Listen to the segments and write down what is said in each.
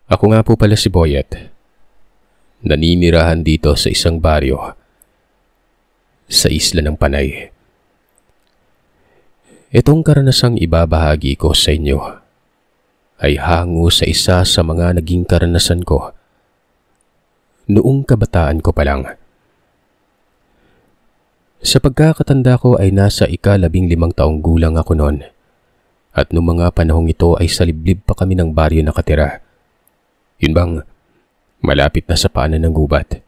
Ako nga po pala si Boyet. Naninirahan dito sa isang baryo sa isla ng Panay. Itong karanasang ibabahagi ko sa inyo ay hango sa isa sa mga naging karanasan ko noong kabataan ko pa lang. Sa pagkakatanda ko ay nasa ika-15 taong gulang ako noon, at noong mga panahong ito ay sa liblib pa kami ng baryo nakatira. Yun bang malapit na sa paanan ng gubat.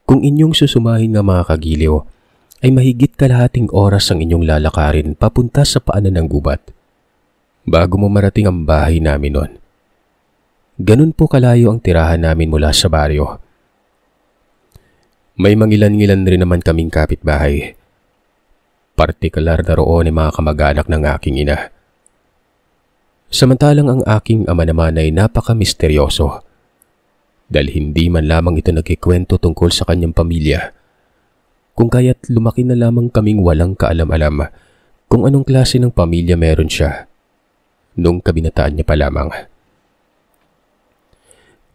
Kung inyong susumahin nga mga kagiliw, ay mahigit kalahating oras ang inyong lalakarin papunta sa paanan ng gubat bago mo marating ang bahay namin noon. Ganun po kalayo ang tirahan namin mula sa baryo. May mangilan-ngilan rin naman kaming kapitbahay. Partikular na roon ay mga kamag-anak ng aking ina. Samantalang ang aking ama naman ay napaka-misteryoso dahil hindi man lamang ito nagkikwento tungkol sa kanyang pamilya, kung kaya't lumaki na lamang kaming walang kaalam-alam kung anong klase ng pamilya meron siya nung kabinataan niya pa lamang.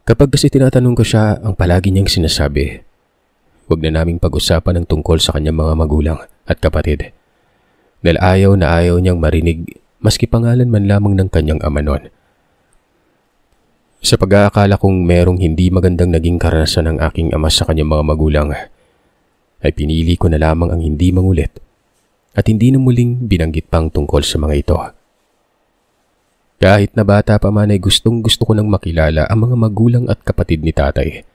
Kapag kasi tinatanong ko siya, ang palagi niyang sinasabi, huwag na naming pag-usapan ng tungkol sa kanyang mga magulang at kapatid dahil ayaw na ayaw niyang marinig maski pangalan man lamang ng kanyang ama noon. Sa pag-aakala kong merong hindi magandang naging karanasan ng aking ama sa kanyang mga magulang, ay pinili ko na lamang ang hindi mangulit at hindi na muling binanggit pang tungkol sa mga ito. Kahit na bata pa man ay gustong-gusto ko nang makilala ang mga magulang at kapatid ni tatay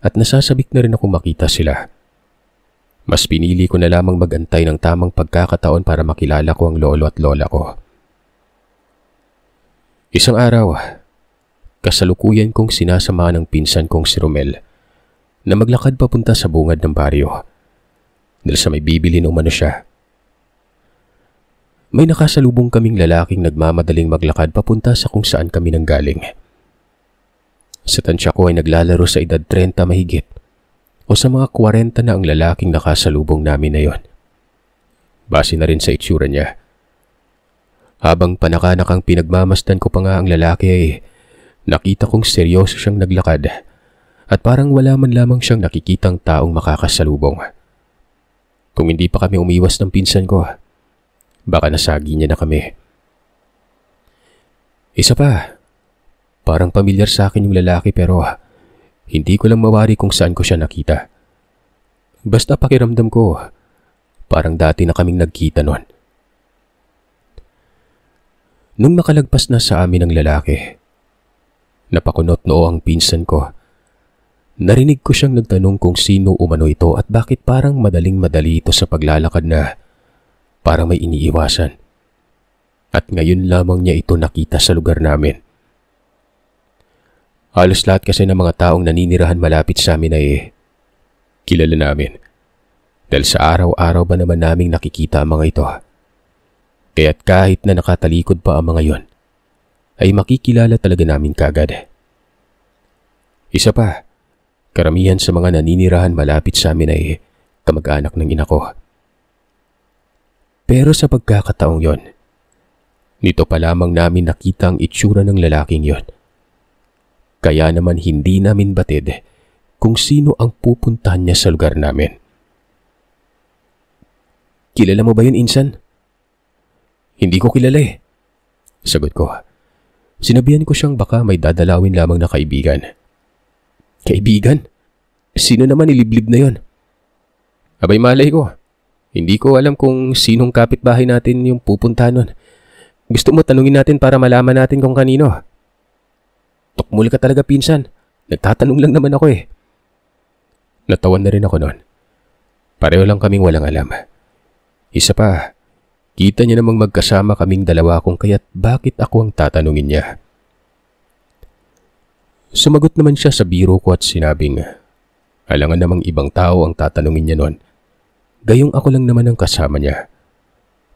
at nasasabik na rin ako makita sila. Mas pinili ko na lamang magantay ng tamang pagkakataon para makilala ko ang lolo at lola ko. Isang araw, kasalukuyan kong sinasamahan ng pinsan kong si Romel na maglakad papunta sa bungad ng baryo dahil sa may bibili ng umano siya. May nakasalubong kaming lalaking nagmamadaling maglakad papunta sa kung saan kami nanggaling. Sa tansya ko ay naglalaro sa edad 30 mahigit o sa mga 40 na ang lalaking nakasalubong namin na yon. Base na rin sa itsura niya. Habang panakanakang pinagmamasdan ko pa nga ang lalaki ay nakita kong seryoso siyang naglakad at parang wala man lamang siyang nakikitang taong makakasalubong. Kung hindi pa kami umiwas ng pinsan ko, baka nasagi niya na kami. Isa pa, parang pamilyar sa akin yung lalaki pero hindi ko lang mawari kung saan ko siya nakita. Basta pakiramdam ko, parang dati na kaming nagkita noon. Nung makalagpas na sa amin ang lalaki, napakunot noo ang pinsan ko. Narinig ko siyang nagtanong kung sino umano ito at bakit parang madaling-madali ito sa paglalakad na parang may iniiwasan. At ngayon lamang niya ito nakita sa lugar namin. Halos lahat kasi ng mga taong naninirahan malapit sa amin ay kilala namin. Dahil sa araw-araw ba naman naming nakikita ang mga ito. Kaya't kahit na nakatalikod pa ang mga yon, ay makikilala talaga namin kagad. Isa pa, karamihan sa mga naninirahan malapit sa amin ay kamag-anak ng ina ko. Pero sa pagkakataong yon, nito pa lamang namin nakita ang itsura ng lalaking yon. Kaya naman hindi namin batid kung sino ang pupuntahan niya sa lugar namin. Kilala mo ba yun, Insan? Hindi ko kilala eh. Sagot ko. Sinabihan ko siyang baka may dadalawin lamang na kaibigan. Kaibigan? Sino naman iliblib na yon? Abay malay ko. Hindi ko alam kung sinong kapitbahay natin yung pupuntahan nun. Gusto mo tanungin natin para malaman natin kung kanino? Tukmul ka talaga, pinsan. Nagtatanong lang naman ako eh. Natawan na rin ako noon. Pareho lang kaming walang alam. Isa pa, kita niya namang magkasama kaming dalawa kung kaya't bakit ako ang tatanungin niya. Sumagot naman siya sa biro ko at sinabing, alangan namang ibang tao ang tatanungin niya noon. Gayong ako lang naman ang kasama niya.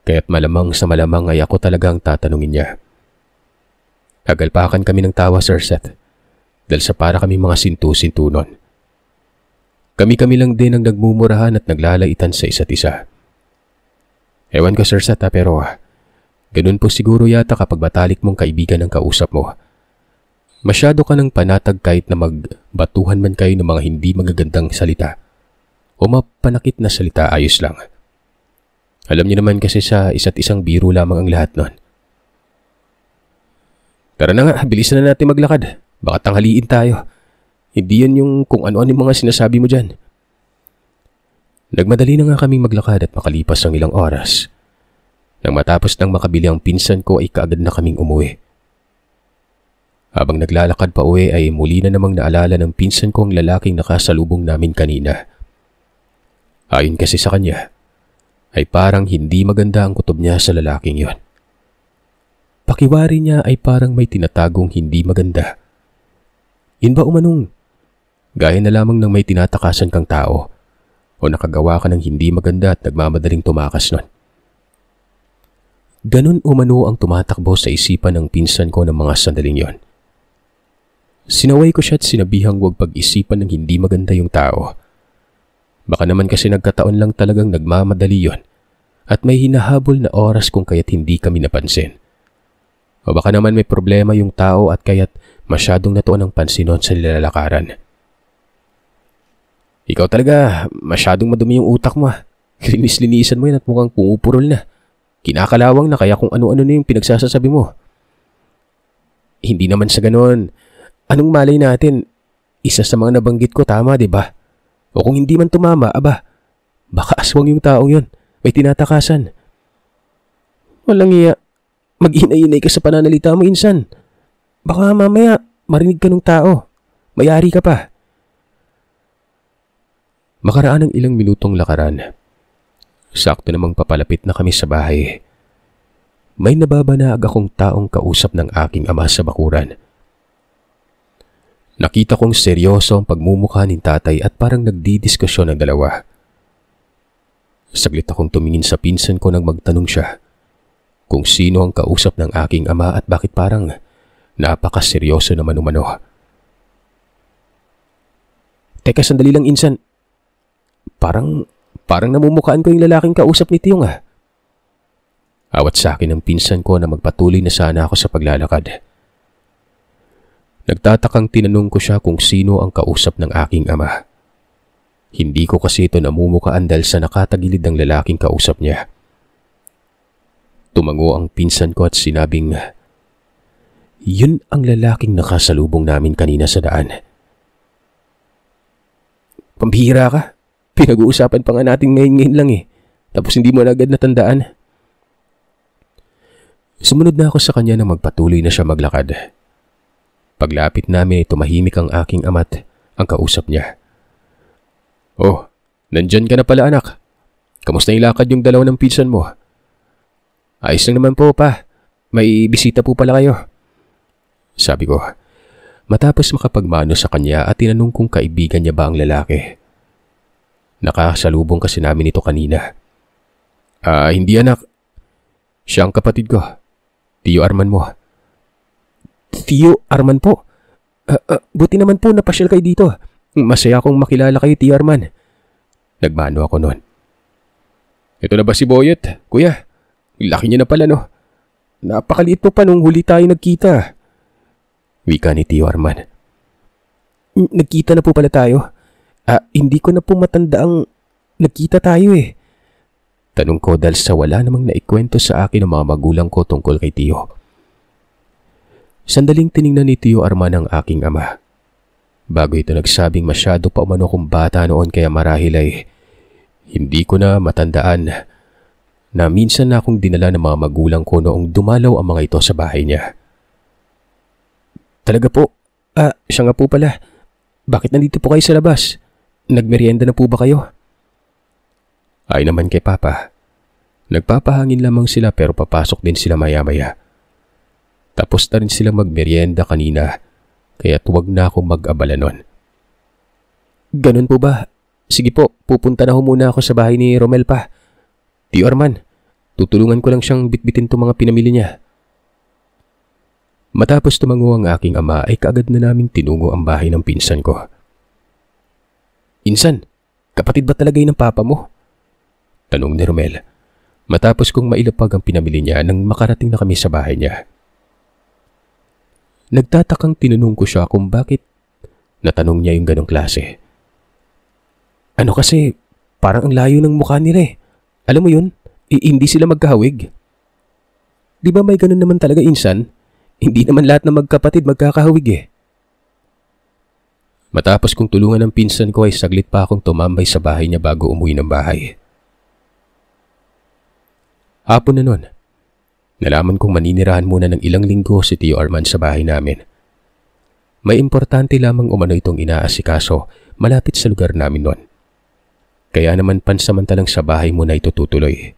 Kaya't malamang sa malamang ay ako talaga ang tatanungin niya. Nagalpakan kami ng tawa, Sir Seth, dahil sa para kami mga sintu-sintu noon. Kami-kami lang din ang nagmumurahan at naglalaitan sa isa't isa. Ewan ko, Sir Seth, pero ganun po siguro yata kapag batalik mong kaibigan ang kausap mo. Masyado ka ng panatag kahit na magbatuhan man kayo ng mga hindi magagandang salita o mapanakit na salita, ayos lang. Alam niyo naman kasi sa isa't isang biro lamang ang lahat nun. Tara na nga, bilisan na natin maglakad. Baka tanghaliin tayo. Hindi yan yung kung ano-ano yung mga sinasabi mo dyan. Nagmadali na nga kaming maglakad at makalipas ang ilang oras. Nang matapos nang makabili ang pinsan ko ay kaagad na kaming umuwi. Habang naglalakad pa uwi ay muli na namang naalala ng pinsan ko ang lalaking nakasalubong namin kanina. Ayon kasi sa kanya, ay parang hindi maganda ang kutob niya sa lalaking yon. Pakiwari niya ay parang may tinatagong hindi maganda. Yun ba umanong? Gaya na lamang ng may tinatakasan kang tao o nakagawa ka ng hindi maganda at nagmamadaling tumakas nun. Ganun umano ang tumatakbo sa isipan ng pinsan ko ng mga sandaling yon. Sinaway ko siya at sinabihang huwag pag-isipan ng hindi maganda yung tao. Baka naman kasi nagkataon lang talagang nagmamadali yon at may hinahabol na oras kung kaya't hindi kami napansin. O baka naman may problema yung tao at kaya't masyadong natuon ang pansinon sa nilalakaran. Ikaw talaga, masyadong madumi yung utak mo. Linis-linisan mo yan at mukhang pumupurol na. Kinakalawang na kaya kung ano-ano na yung pinagsasasabi mo. Hindi naman sa ganon. Anong malay natin? Isa sa mga nabanggit ko tama, di ba? O kung hindi man tumama, aba, baka aswang yung taong yun. May tinatakasan. Walang iya. Mag-inay-inay ka sa pananalita mo, insan. Baka mamaya marinig ka ng tao. Mayari ka pa. Makaraan ng ilang minutong lakaran. Sakto namang papalapit na kami sa bahay. May nababanaag akong taong kausap ng aking ama sa bakuran. Nakita kong seryoso ang pagmumukha ni tatay at parang nagdidiskusyon ang dalawa. Saglit akong tumingin sa pinsan ko nang magtanong siya kung sino ang kausap ng aking ama at bakit parang napakaseryoso naman umano. Teka, sandali lang, insan. Parang namumukhaan ko yung lalaking kausap ni Tiyong ah. Awat sa akin ng pinsan ko na magpatuloy na sana ako sa paglalakad. Nagtatakang tinanong ko siya kung sino ang kausap ng aking ama. Hindi ko kasi ito namumukhaan dahil sa nakatagilid ng lalaking kausap niya. Tumango ang pinsan ko at sinabing, yun ang lalaking nakasalubong namin kanina sa daan. Pambihira ka. Pinag-uusapan pa nga natin ngayon lang eh. Tapos hindi mo na agad natandaan. Sumunod na ako sa kanya nang magpatuloy na siya maglakad. Paglapit namin, tumahimik ang aking ama't ang kausap niya. Oh, nandyan ka na pala anak. Kamusta ilakad yung dalawa ng pinsan mo? Ayos lang naman po pa. May bisita po pala kayo. Sabi ko, matapos makapagmano sa kanya at tinanong kung kaibigan niya ba ang lalaki. Nakasalubong kasi namin ito kanina. Hindi anak. Siya ang kapatid ko. Tio Arman mo. Tio Arman po? Buti naman po napasyal kayo dito. Masaya akong makilala kayo, Tio Arman. Nagmano ako noon. Ito na ba si Boyet, kuya? Laki niya na pala, no? Napakaliit mo pa nung huli tayo nagkita. Wika ni Tio Arman. Nagkita na po pala tayo. Hindi ko na po matanda ang nagkita tayo eh. Tanong ko dahil sa wala namang naikwento sa akin ng mga magulang ko tungkol kay Tio. Sandaling tiningnan ni Tio Arman ang aking ama. Bago ito nagsabing masyado pa umano kong bata noon kaya marahil ay hindi ko na matandaan na minsan na akong dinala ng mga magulang ko noong dumalaw ang mga ito sa bahay niya. Talaga po? Siya nga po pala. Bakit nandito po kayo sa labas? Nagmerienda na po ba kayo? Ay naman kay Papa. Nagpapahangin lamang sila pero papasok din sila maya-maya. Tapos na rin sila magmerienda kanina kaya't huwag na akong mag-abala nun. Ganun po ba? Sige po, pupunta na ho muna ako sa bahay ni Romel pa. Tio Arman, tutulungan ko lang siyang bitbitin itong mga pinamili niya. Matapos tumango ang aking ama ay kaagad na naming tinungo ang bahay ng pinsan ko. Insan, kapatid ba talaga yun ng papa mo? Tanong ni Romel. Matapos kong mailapag ang pinamili niya nang makarating na kami sa bahay niya. Nagtatakang tinanong ko siya kung bakit natanong niya yung ganong klase. Ano kasi, parang ang layo ng mukha nila eh. Alam mo yun, hindi sila magkahawig. Di ba may ganun naman talaga insan? Hindi naman lahat ng magkapatid magkakahawig eh. Matapos kong tulungan ng pinsan ko ay saglit pa akong tumambay sa bahay niya bago umuwi ng bahay. Hapon na nun, nalaman kong maninirahan muna ng ilang linggo si Tio Arman sa bahay namin. May importante lamang umano itong inaasikaso malapit sa lugar namin nun. Kaya naman pansamantalang sa bahay muna ito tutuloy.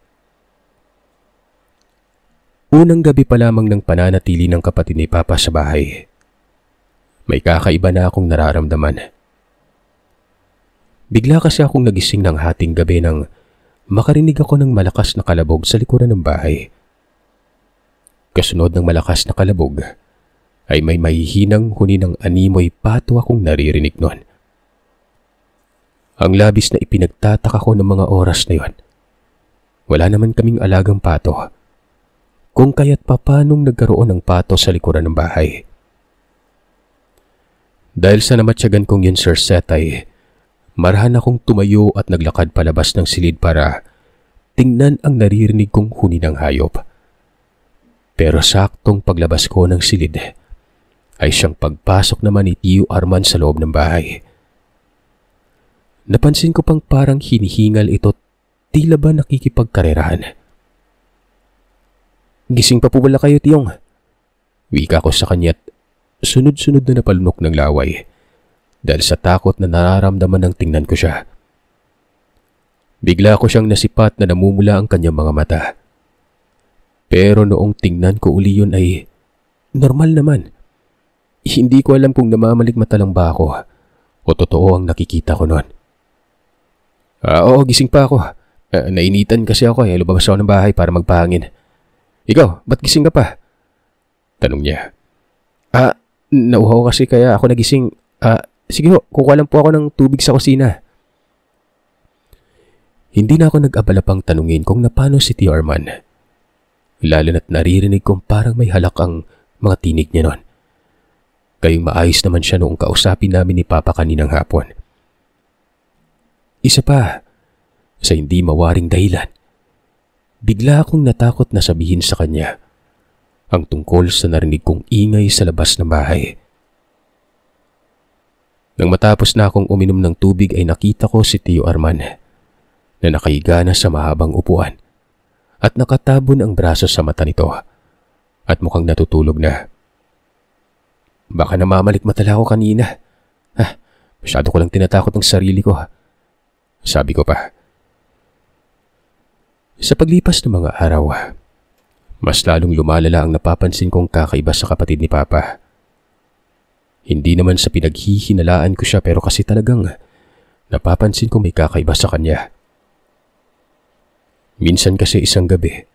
Unang gabi pa lamang ng pananatili ng kapatid ni Papa sa bahay, may kakaiba na akong nararamdaman. Bigla kasi akong nagising ng hating gabi nang makarinig ako ng malakas na kalabog sa likuran ng bahay. Kasunod ng malakas na kalabog ay may mahihinang huni ng animoy pato akong naririnig nun. Ang labis na ipinagtataka ko ng mga oras na yon. Wala naman kaming alagang pato. Kung kaya't papanong nagkaroon ng pato sa likuran ng bahay. Dahil sa namatyagan kong yun, Sir Seth, ay marahan akong tumayo at naglakad palabas ng silid para tingnan ang naririnig kong huni ng hayop. Pero saktong paglabas ko ng silid ay siyang pagpasok naman ni Tio Arman sa loob ng bahay. Napansin ko pang parang hinihingal ito, tila ba nakikipagkarerahan. Gising pa po wala kayo, Tiyong? Wika ko sa kanya't sunod-sunod na napalunok ng laway dahil sa takot na nararamdaman ng tingnan ko siya. Bigla ko siyang nasipat na namumula ang kanyang mga mata. Pero noong tingnan ko uli yun ay normal naman. Hindi ko alam kung namamalikmata lang ba ako o totoo ang nakikita ko noon. Oo, gising pa ako. Nainitan kasi ako lumabas ako ng bahay para magpahangin. Ikaw, ba't gising ka pa? Tanong niya. Nauhaw kasi kaya ako nagising. Sige ho, kukuha lang po ako ng tubig sa kusina. Hindi na ako nag-abala pang tanungin kung napano si Tio Arman. Lalo na't naririnig kong parang may halak ang mga tinig niya noon. Gayong maayos naman siya noong kausapin namin ni Papa kaninang hapon. Isa pa, sa hindi mawaring dahilan, bigla akong natakot na sabihin sa kanya ang tungkol sa narinig kong ingay sa labas ng bahay. Nang matapos na akong uminom ng tubig ay nakita ko si Tio Arman na nakahiga na sa mahabang upuan at nakatabon ang braso sa mata nito at mukhang natutulog na. Baka namamalikmatala ako kanina. Masyado ko lang tinatakot ng sarili ko. Sabi ko pa. Sa paglipas ng mga araw, mas lalong lumalala ang napapansin kong kakaiba sa kapatid ni Papa. Hindi naman sa pinaghihinalaan ko siya pero kasi talagang napapansin ko may kakaiba sa kanya. Minsan kasi isang gabi,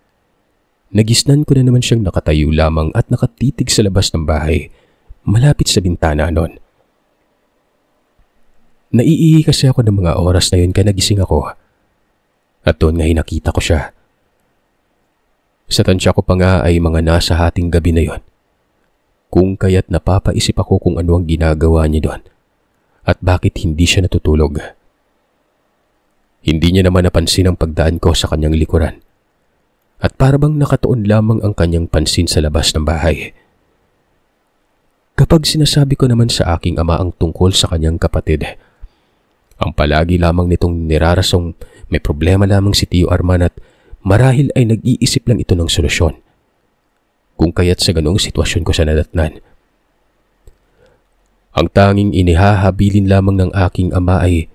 nagisnan ko na naman siyang nakatayo lamang at nakatitig sa labas ng bahay malapit sa bintana noon. Naiihi kasi ako ng mga oras na yun kaya nagising ako. At doon nga nakita ko siya. Sa tansya ko pa nga ay mga nasa hating gabi na yon. Kung kaya't napapaisip ako kung ano ang ginagawa niya doon. At bakit hindi siya natutulog. Hindi niya naman napansin ang pagdaan ko sa kanyang likuran. At parabang nakatuon lamang ang kanyang pansin sa labas ng bahay. Kapag sinasabi ko naman sa aking ama ang tungkol sa kanyang kapatid, ang palagi lamang nitong nirarasong may problema lamang si Tio Arman at marahil ay nag-iisip lang ito ng solusyon. Kung kaya't sa ganoong sitwasyon ko siya nadatnan. Ang tanging inihahabilin lamang ng aking ama ay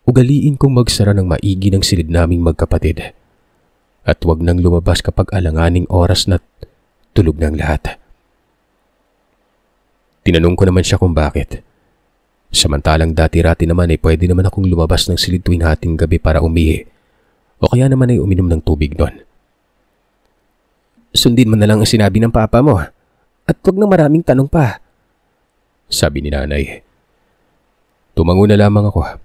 ugaliin kong magsara ng maigi ng silid naming magkapatid at huwag nang lumabas kapag alanganing oras na tulog ng lahat. Tinanong ko naman siya kung bakit. Samantalang dati-rati naman ay pwede naman akong lumabas ng silid tuwing hating gabi para umihi o kaya naman ay uminom ng tubig doon. Sundin mo na lang ang sinabi ng papa mo at huwag na maraming tanong pa, sabi ni nanay. Tumango na lamang ako.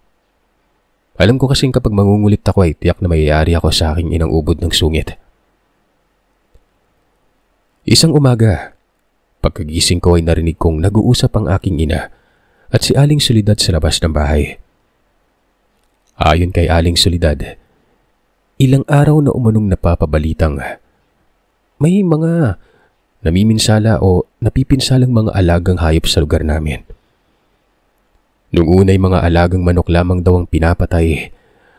Alam ko kasing kapag mangungulit ako ay tiyak na mayayari ako sa aking inang ubod ng sungit. Isang umaga, Pagkagising ko ay narinig kong nag-uusap ang aking ina at si Aling Soledad sa labas ng bahay. Ayon kay Aling Soledad, ilang araw na umanong napapabalitang may mga namiminsala o napipinsalang mga alagang hayop sa lugar namin. Nung una'y mga alagang manok lamang daw ang pinapatay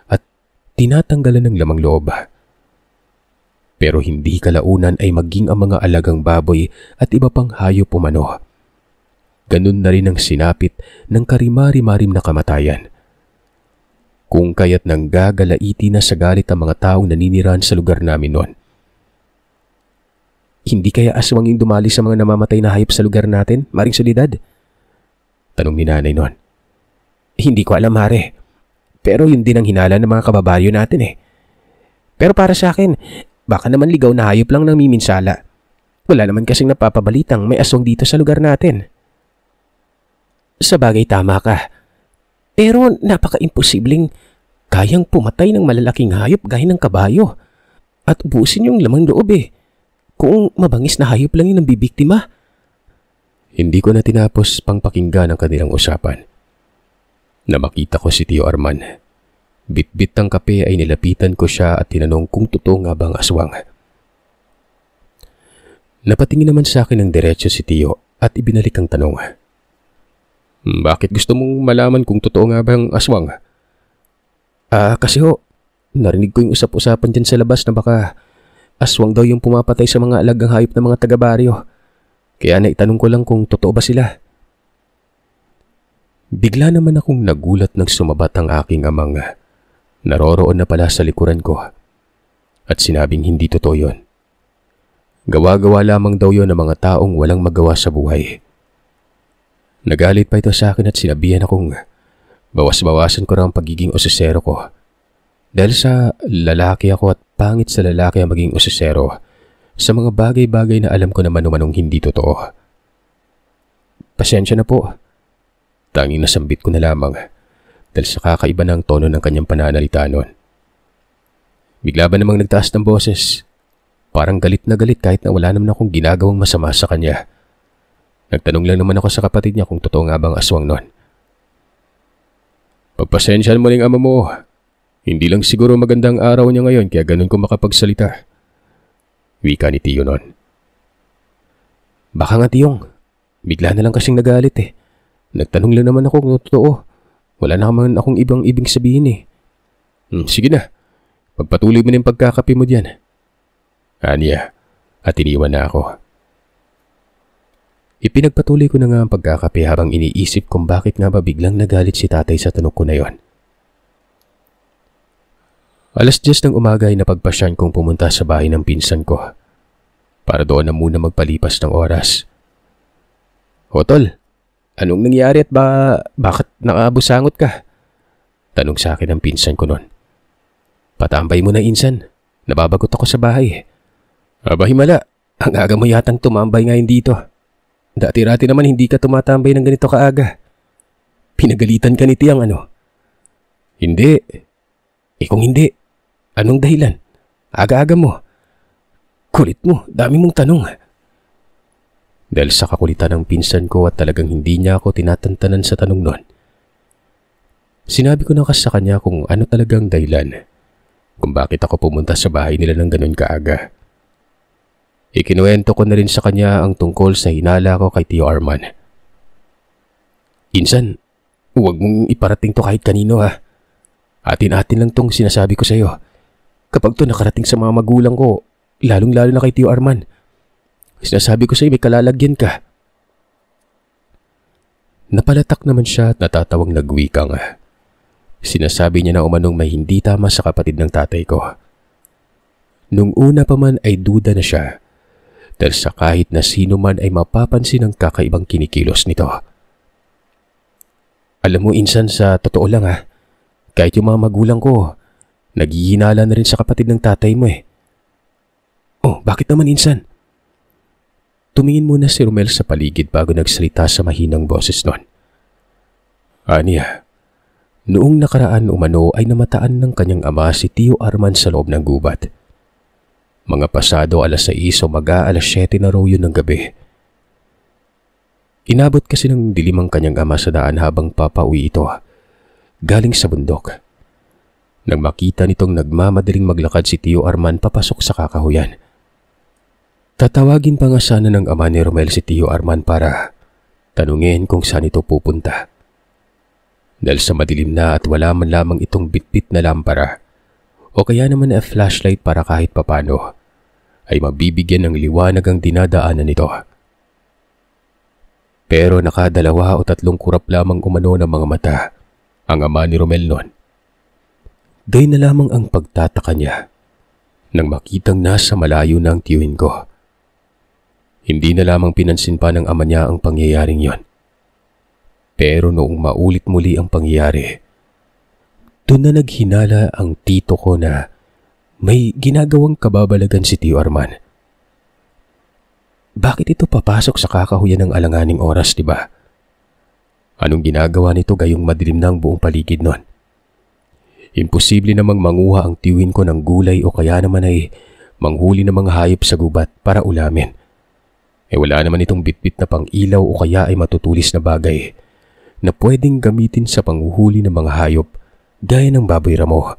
at tinatanggalan ng lamang loob. Pero hindi kalaunan ay maging ang mga alagang baboy at iba pang hayop umano. Ganun na rin ang sinapit ng karimari-marim na kamatayan. Kung kaya't nanggagalaiti na sa galit ang mga taong naninirahan sa lugar namin noon. Hindi kaya aswang yung dumali sa mga namamatay na hayop sa lugar natin, Maring Soledad? Tanong ni nanay noon. Hindi ko alam, Mare. Pero yun din ang hinala ng mga kababaryo natin eh. Pero para sa akin, baka naman ligaw na hayop lang nang miminsala. Wala naman kasing napapabalitang may aswang dito sa lugar natin. Sa bagay tama ka. Pero napaka-imposibleng kayang pumatay ng malalaking hayop gaya ng kabayo at ubusin yung lamang loob eh. Kung mabangis na hayop lang yung nambibiktima. Hindi ko na tinapos pang pakinggan ang kanilang usapan. Na makita ko si Tio Arman. Bit-bit ng kape ay nilapitan ko siya at tinanong kung totoo nga bang aswang. Napatingin naman sa akin ng diretso si Tio at ibinalik ang tanong. Bakit gusto mong malaman kung totoo nga bang aswang? Kasi narinig ko yung usap-usapan dyan sa labas na baka aswang daw yung pumapatay sa mga alagang hayop ng mga taga-baryo. Kaya naitanong ko lang kung totoo ba sila. Bigla naman akong nagulat nang sumabat ang aking amang naroroon na pala sa likuran ko at sinabing hindi totoo yun. Gawa-gawa lamang daw yun ng mga taong walang magawa sa buhay. Nagalit pa ito sa akin at sinabihan akong bawas-bawasan ko na ang pagiging osesero ko. Dahil sa lalaki ako at pangit sa lalaki ang maging osesero sa mga bagay-bagay na alam ko naman umanong hindi totoo. Pasensya na po. Tanging nasambit ko na lamang dahil sa kakaiba ng tono ng kanyang pananalita noon. Bigla ba namang nagtaas ng boses? Parang galit na galit kahit na wala naman akong ginagawang masama sa kanya. Nagtanong lang naman ako sa kapatid niya kung totoo nga bang aswang noon. Pagpasensyahan mo rin ama mo. Hindi lang siguro magandang araw niya ngayon kaya ganun ko makapagsalita. Wika ni Tio noon. Baka nga Tiyong, bigla na lang kasing nagalit eh. Nagtanong lang naman ako kung totoo. Wala na naman akong ibang ibig sabihin eh. Sige na, pagpatuloy mo na yung pagkakape mo dyan. Aniya, at iniwan na ako. Ipinagpatuloy ko na nga ang pagkakape habang iniisip kung bakit nga ba biglang nagalit si tatay sa tanong ko na yon. 10:00 ng umaga ay napagpasyan kong pumunta sa bahay ng pinsan ko para doon na muna magpalipas ng oras. Tol, anong nangyari at bakit nakabusangot ka? Tanong sa akin ng pinsan ko noon. Patambay mo na insan, nababagot ako sa bahay. Himala, ang aga mo yatang tumambay ngayon dito. Dati-rati naman hindi ka tumatambay ng ganito kaaga. Pinagalitan ka ni Tiyang ano? Hindi. Kung hindi, anong dahilan? Aga-aga mo. Kulit mo, dami mong tanong. Dahil sa kakulitan ng pinsan ko at talagang hindi niya ako tinatantanan sa tanong nun. Sinabi ko na kasi sa kanya kung ano talagang dahilan kung bakit ako pumunta sa bahay nila ng ganun kaaga. Ikinuwento ko na rin sa kanya ang tungkol sa hinala ko kay Tio Arman. Insan, huwag mong iparating to kahit kanino ha. Atin-atin lang tong sinasabi ko sa iyo. Kapag to nakarating sa mga magulang ko, lalong-lalo na kay Tio Arman, sinasabi ko sa iyo may kalalagyan ka. Napalatak naman siya at natatawang nagwikang. Sinasabi niya na umanong may hindi tama sa kapatid ng tatay ko. Nung una pa man ay duda na siya dahil sa kahit na sino man ay mapapansin ang kakaibang kinikilos nito. Alam mo insan, sa totoo lang kahit yung mga magulang ko, naghihinala na rin sa kapatid ng tatay mo eh. Bakit naman insan? Tumingin muna si Romel sa paligid bago nagsalita sa mahinang boses nun. Aniya, noong nakaraan umano ay namataan ng kanyang ama si Tio Arman sa loob ng gubat. Mga pasado 6:00 o mag-7 na raw yun ng gabi. Inabot kasi ng dilim ang kanyang ama sa daan habang papauwi ito galing sa bundok. Nang makita nitong nagmamadaling maglakad si Tio Arman papasok sa kakahuyan. Tatawagin pa nga sana ng ama ni Romel si Tio Arman para tanungin kung saan ito pupunta. Dahil sa madilim na at wala man lamang itong bitbit na lampara o kaya naman na flashlight para kahit papano ay mabibigyan ng liwanag ang dinadaanan nito. Pero nakadalawa o tatlong kurap lamang umano ng mga mata ang ama ni Romel noon. Gay na lamang ang pagtataka niya nang makitang nasa malayo na ang tiyuhin ko. Hindi na lamang pinansin pa ng ama niya ang pangyayaring yon. Pero noong maulit muli ang pangyayari, doon na naghinala ang tito ko na may ginagawang kababalagan si Tio Arman. Bakit ito papasok sa kakahuyan ng alanganing oras, di ba? Anong ginagawa nito gayong madilim na ang buong paligid nun? Imposible namang manguha ang tiyuhin ko ng gulay o kaya naman ay manghuli ng mga hayop sa gubat para ulamin. Wala naman itong bitbit na pang-ilaw o kaya ay matutulis na bagay na pwedeng gamitin sa panghuhuli ng mga hayop gaya ng baboy ramo.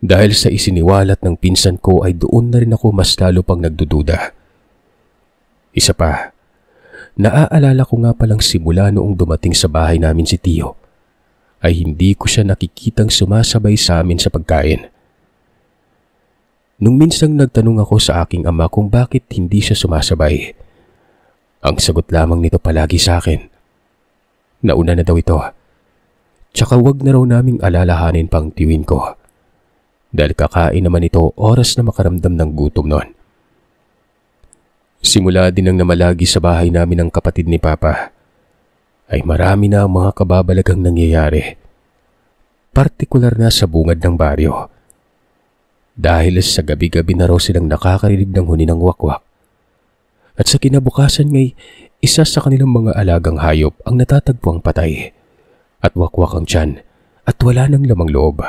Dahil sa isiniwalat ng pinsan ko ay doon na rin ako mas lalo pang nagdududa. Isa pa, naaalala ko nga palang simula noong dumating sa bahay namin si Tio, ay hindi ko siya nakikitang sumasabay sa amin sa pagkain. Nung minsang nagtanong ako sa aking ama kung bakit hindi siya sumasabay, ang sagot lamang nito palagi sa akin, nauna na daw ito, tsaka wag na raw naming alalahanin pang tiyuhin ko. Dahil kakain naman ito oras na makaramdam ng gutom noon. Simula din ang namalagi sa bahay namin ng kapatid ni Papa, ay marami na ang mga kababalagang nangyayari, partikular na sa bungad ng baryo. Dahil sa gabi-gabi na raw silang nakakarinig ng huni ng wakwak. At sa kinabukasan ngay, isa sa kanilang mga alagang hayop ang natatagpuang patay, at wakwak ang tiyan at wala nang lamang loob.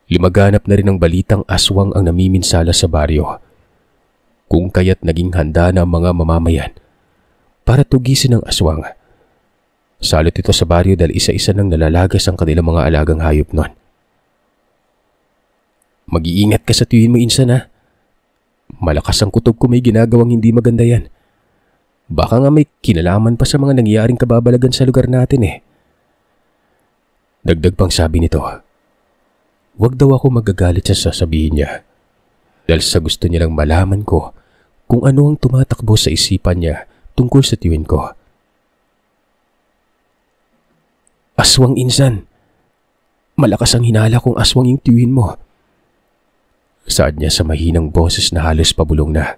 Limaganap na rin ang balitang aswang ang namiminsala sa baryo, kung kaya't naging handa na ang mga mamamayan para tugisin ang aswang. Salot ito sa baryo dahil isa-isa nang nalalagas ang kanilang mga alagang hayop noon. Mag-iingat ka sa tiyuhin mo, insan, ha? Malakas ang kutob ko, may ginagawang hindi maganda yan. Baka nga may kinalaman pa sa mga nangyayaring kababalagan sa lugar natin eh. Dagdag pang sabi nito, wag daw ako magagalit sa sasabihin niya dahil sa gusto niya lang malaman ko kung ano ang tumatakbo sa isipan niya tungkol sa tiyuhin ko. Aswang, insan. Malakas ang hinala kung aswang yung tiyuhin mo. Saad niya sa mahinang boses na halos pabulong na.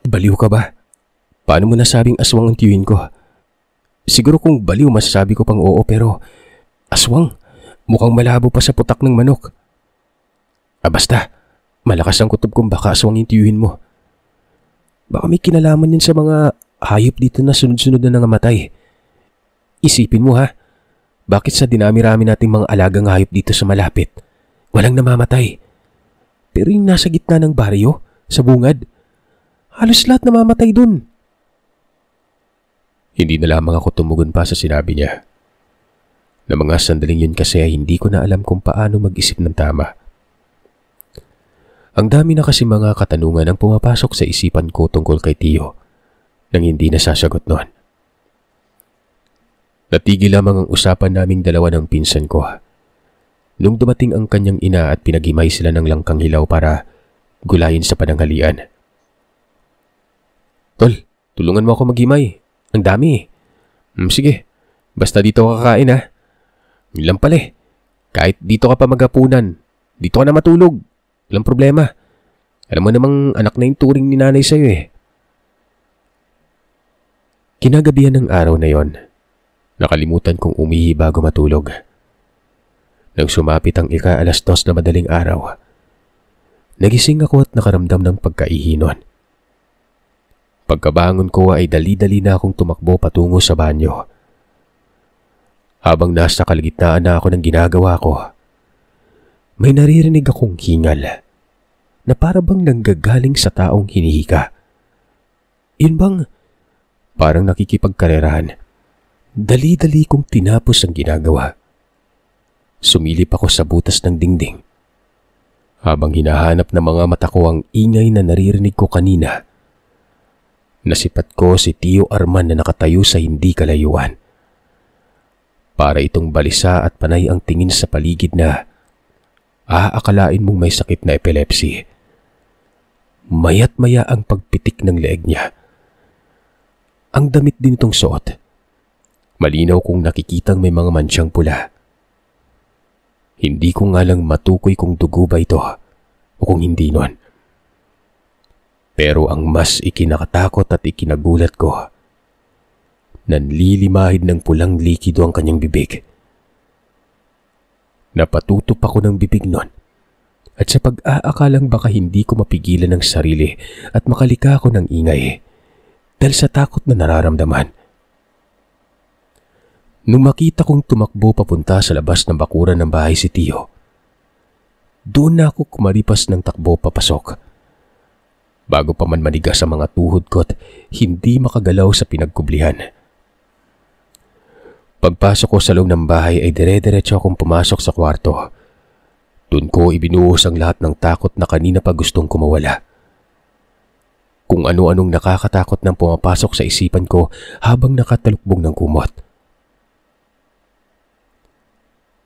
Baliw ka ba? Paano mo nasabing aswang ang tiyuhin ko? Siguro kung baliw masasabi ko pang oo, pero aswang, mukhang malabo pa sa putak ng manok. Basta, malakas ang kutob kung baka aswang yung tiyuhin mo. Baka may kinalaman yan sa mga hayop dito na sunod-sunod na nangamatay. Isipin mo, ha, bakit sa dinami-rami nating mga alagang hayop dito sa malapit, walang namamatay? Pero yung nasa gitna ng baryo, sa bungad, halos lahat namamatay dun. Hindi na lamang ako tumugon pa sa sinabi niya. Na mga sandaling yun kasi ay hindi ko na alam kung paano mag-isip ng tama. Ang dami na kasi mga katanungan ang pumapasok sa isipan ko tungkol kay Tio nang hindi nasasagot noon. Natigil lamang ang usapan naming dalawa ng pinsan ko nung dumating ang kanyang ina at pinaghimay sila ng langkang hilaw para gulayin sa pananghalian. Tol, tulungan mo ako maghimay. Ang dami eh. Sige, basta dito ka kakain, ha. Yun lang pala eh. Kahit dito ka pa maghapunan, dito ka na matulog. Walang problema. Alam mo namang anak na yung turing ni nanay sa'yo eh. Kinagabihan ng araw na yon, nakalimutan kong umihi bago matulog. Nang sumapit ang ika-2:00 na madaling araw, nagising ako at nakaramdam ng pagkaihi nun. Pagkabangon ko ay dali-dali na akong tumakbo patungo sa banyo. Habang nasa kalagitnaan na ako ng ginagawa ko, may naririnig akong hingal na para bang nanggagaling sa taong hinihika. Yun bang parang nakikipagkarerahan, dali-dali kong tinapos ang ginagawa. Sumilip ako sa butas ng dingding. Habang hinahanap ng mga mata ko ang ingay na naririnig ko kanina, nasipat ko si Tio Arman na nakatayo sa hindi kalayuan. Para itong balisa at panay ang tingin sa paligid na aakalain mong may sakit na epilepsy. Maya't maya ang pagpitik ng leeg niya. Ang damit din itong suot. Malinaw kong nakikitang may mga mansyang pula. Hindi ko nga lang matukoy kung dugo ba ito o kung hindi nun. Pero ang mas ikinakatakot at ikinagulat ko, nanlilimahid ng pulang likido ang kanyang bibig. Napatutup ako ng bibig nun at sa pag-aakalang baka hindi ko mapigilan ang sarili at makalika ako ng ingay dahil sa takot na nararamdaman. Nung makita kong tumakbo papunta sa labas ng bakuran ng bahay si Tio, doon na ako kumalipas ng takbo papasok. Bago pa man manigas sa mga tuhod ko at hindi makagalaw sa pinagkublihan. Pagpasok ko sa loob ng bahay ay dire-diretso akong pumasok sa kwarto. Doon ko ibinuhos ang lahat ng takot na kanina pa gustong kumawala. Kung ano-anong nakakatakot nang pumapasok sa isipan ko habang nakatalukbong ng kumot.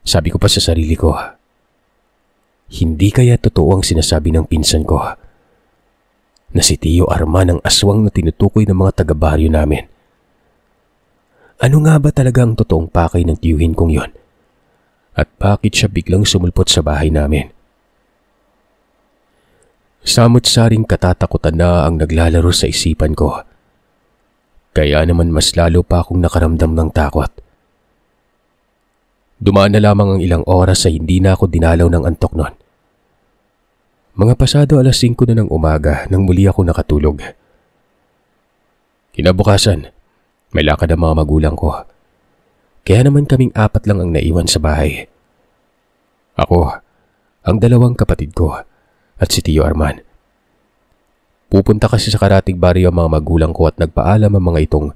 Sabi ko pa sa sarili ko, hindi kaya totoo ang sinasabi ng pinsan ko na si Tio Arman ang aswang na tinutukoy ng mga taga-baryo namin. Ano nga ba talaga ang totoong pakay ng tiyuhin kong yon? At bakit siya biglang sumulpot sa bahay namin? Samot-saring katatakutan na ang naglalaro sa isipan ko. Kaya naman mas lalo pa akong nakaramdam ng takot. Dumaan na lamang ang ilang oras sa hindi na ako dinalaw ng antok nun. Mga pasado 5:00 na ng umaga nang muli ako nakatulog. Kinabukasan, may lakad ang mga magulang ko. Kaya naman kaming 4 lang ang naiwan sa bahay. Ako, ang 2 kapatid ko, at si Tio Arman. Pupunta kasi sa karatig baryo ang mga magulang ko at nagpaalam ang mga itong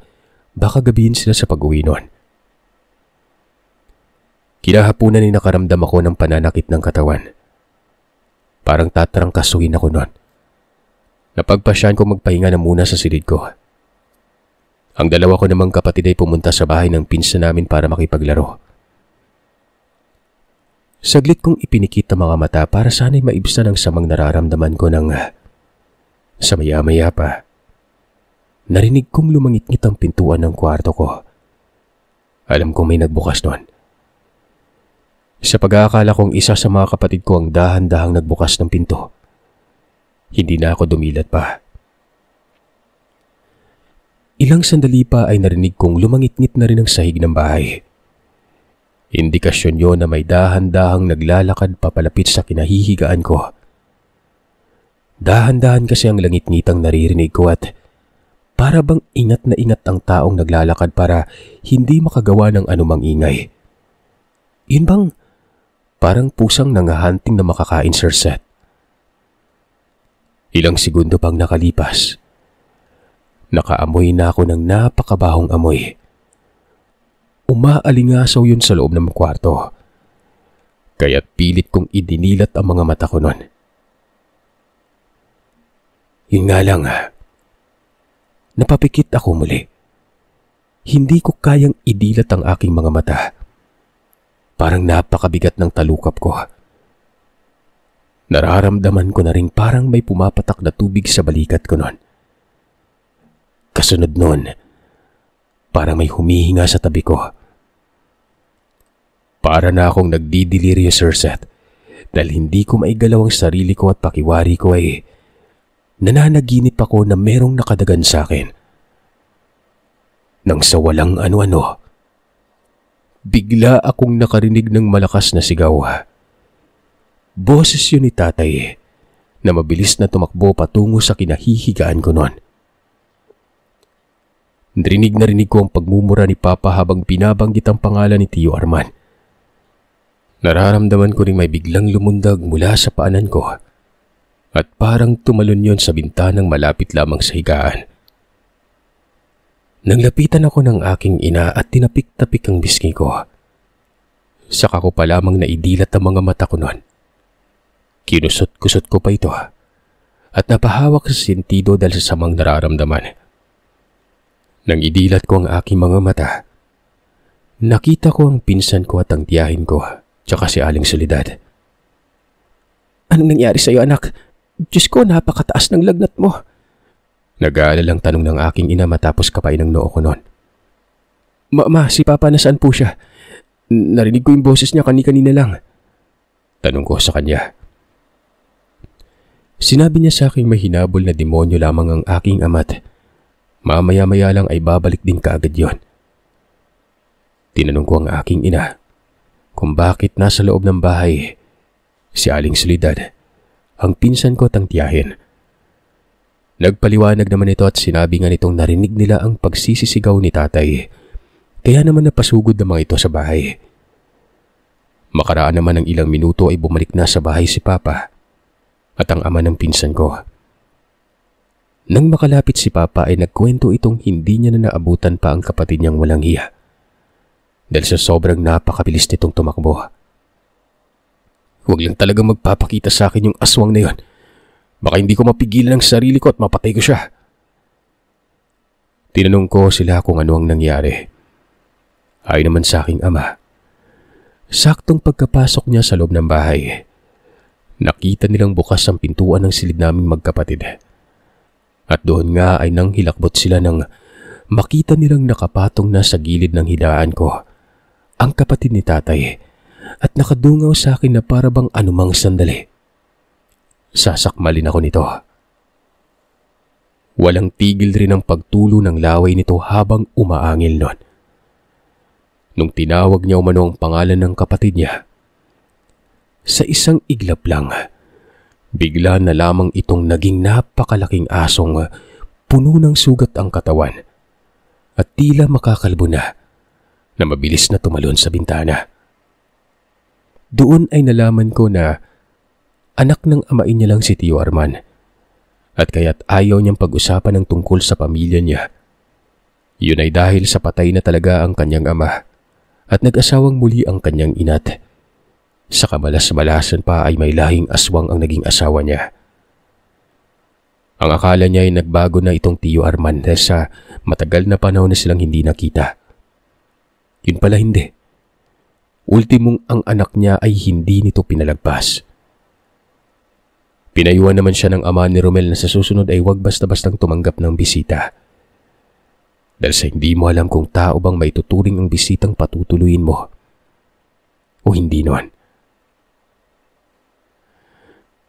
baka gabihin sila sa pag-uwi nun. Kinahapunan ay nakaramdam ako ng pananakit ng katawan. Parang tatarangkasuhin ako nun. Napagpasyahan ko magpahinga na muna sa silid ko. Ang 2 ko namang kapatid ay pumunta sa bahay ng pinsan namin para makipaglaro. Saglit kong ipinikit ang mga mata para sana'y maibsan ang samang nararamdaman ko nang sa maya-maya pa, narinig kong lumangit-ngit ang pintuan ng kwarto ko. Alam kong may nagbukas nun. Sa pag-aakala kong isa sa mga kapatid ko ang dahan-dahang nagbukas ng pinto, hindi na ako dumilat pa. Ilang sandali pa ay narinig kong lumangit-ngit na rin ang sahig ng bahay. Indikasyon yon na may dahan-dahang naglalakad papalapit sa kinahihigaan ko. Dahan-dahan kasi ang langit-ngitang naririnig ko at para bang ingat na ingat ang taong naglalakad para hindi makagawa ng anumang ingay. Yun bang parang pusang nangahunting na makakain, Sir Seth? Ilang segundo pang nakalipas, nakaamoy na ako ng napakabahong amoy. Umaalingasaw yun sa loob ng kwarto, kaya't pilit kong idinilat ang mga mata ko nun. Yun nga lang, napapikit ako muli. Hindi ko kayang idilat ang aking mga mata. Parang napakabigat ng talukap ko. Nararamdaman ko na rin parang may pumapatak na tubig sa balikat ko nun. Kasunod nun, parang may humihinga sa tabi ko. Para na akong nagdidiliryo, Sir Seth, dahil hindi ko maigalaw ang sarili ko at pakiwari ko ay nananaginip ako na merong nakadagan sa akin. Nang sa walang ano-ano, bigla akong nakarinig ng malakas na sigaw. Boses yun ni tatay na mabilis na tumakbo patungo sa kinahihigaan ko noon. Narinig na rinig ko ang pagmumura ni Papa habang binabanggit ang pangalan ni Tio Arman. Nararamdaman ko rin may biglang lumundag mula sa paanan ko at parang tumalon yon sa bintanang malapit lamang sa higaan. Nang lapitan ako ng aking ina at tinapik-tapik ang bisgi ko, saka ko pa lamang naidilat ang mga mata ko noon. Kinusot-kusot ko pa ito at napahawak sa sentido dahil sa samang nararamdaman. Nang idilat ko ang aking mga mata, nakita ko ang pinsan ko at ang tiyahin ko, tsaka si Aling Soledad. "Anong nangyari sa iyo, anak? Diyos ko, napakataas ng lagnat mo." Nag-aalalang tanong ng aking ina matapos kapain ng noo ko noon. Ma, si Papa nasaan po siya? Narinig ko yung boses niya kanina lang." Tanong ko sa kanya. Sinabi niya sa aking may hinabol na demonyo lamang ang aking ama't mamaya-maya lang ay babalik din kaagad yon. Tinanong ko ang aking ina kung bakit nasa loob ng bahay si Aling Soledad, ang pinsan ko at ang tiyahin. Nagpaliwanag naman ito at sinabi nga nitong narinig nila ang pagsisisigaw ni tatay, kaya naman napasugod ng mga ito sa bahay. Makaraan naman ng ilang minuto ay bumalik na sa bahay si Papa at ang ama ng pinsan ko. Nang makalapit si Papa ay nagkwento itong hindi niya na naabutan pa ang kapatid niyang walang hiya dahil sa sobrang napakabilis nitong tumakbo. "Huwag lang talagang magpapakita sa akin yung aswang na yon. Baka hindi ko mapigilan ang sarili ko at mapatay ko siya." Tinanong ko sila kung ano ang nangyari. Ayon naman sa aking ama, saktong pagkapasok niya sa loob ng bahay, nakita nilang bukas ang pintuan ng silid naming magkapatid. At doon nga ay nang hilakbot sila nang makita nilang nakapatong na sa gilid ng hidaan ko ang kapatid ni tatay at nakadungaw sa akin na para bang anumang sandali sasakmalin ako nito. Walang tigil rin ang pagtulo ng laway nito habang umaangil nun. Nung tinawag niya umano ang pangalan ng kapatid niya, sa isang iglap lang, bigla na lamang itong naging napakalaking asong puno ng sugat ang katawan at tila makakalbo na mabilis na tumalon sa bintana. Doon ay nalaman ko na anak ng amain niya lang si Tio Arman at kaya't ayaw niyang pag-usapan ng tungkol sa pamilya niya. Yun ay dahil sa patay na talaga ang kanyang ama at nag-asawang muli ang kanyang inat. Sa kamalas-malasan pa ay may lahing aswang ang naging asawa niya. Ang akala niya ay nagbago na itong Tio Arman dahil sa matagal na panahon na silang hindi nakita. Yun pala hindi. Ultimong ang anak niya ay hindi nito pinalagpas. Pinayuhan naman siya ng ama ni Romel na sa susunod ay huwag basta-bastang tumanggap ng bisita. Dahil sa hindi mo alam kung tao bang may tuturing ang bisitang patutuluyin mo o hindi noon.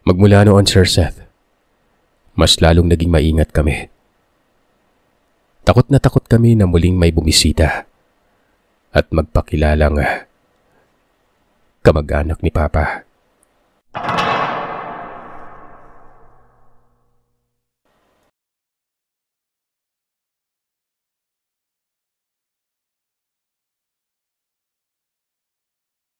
Magmula noon, Sir Seth, mas lalong naging maingat kami. Takot na takot kami na muling may bumisita at magpakilalang kamag-anak ni Papa.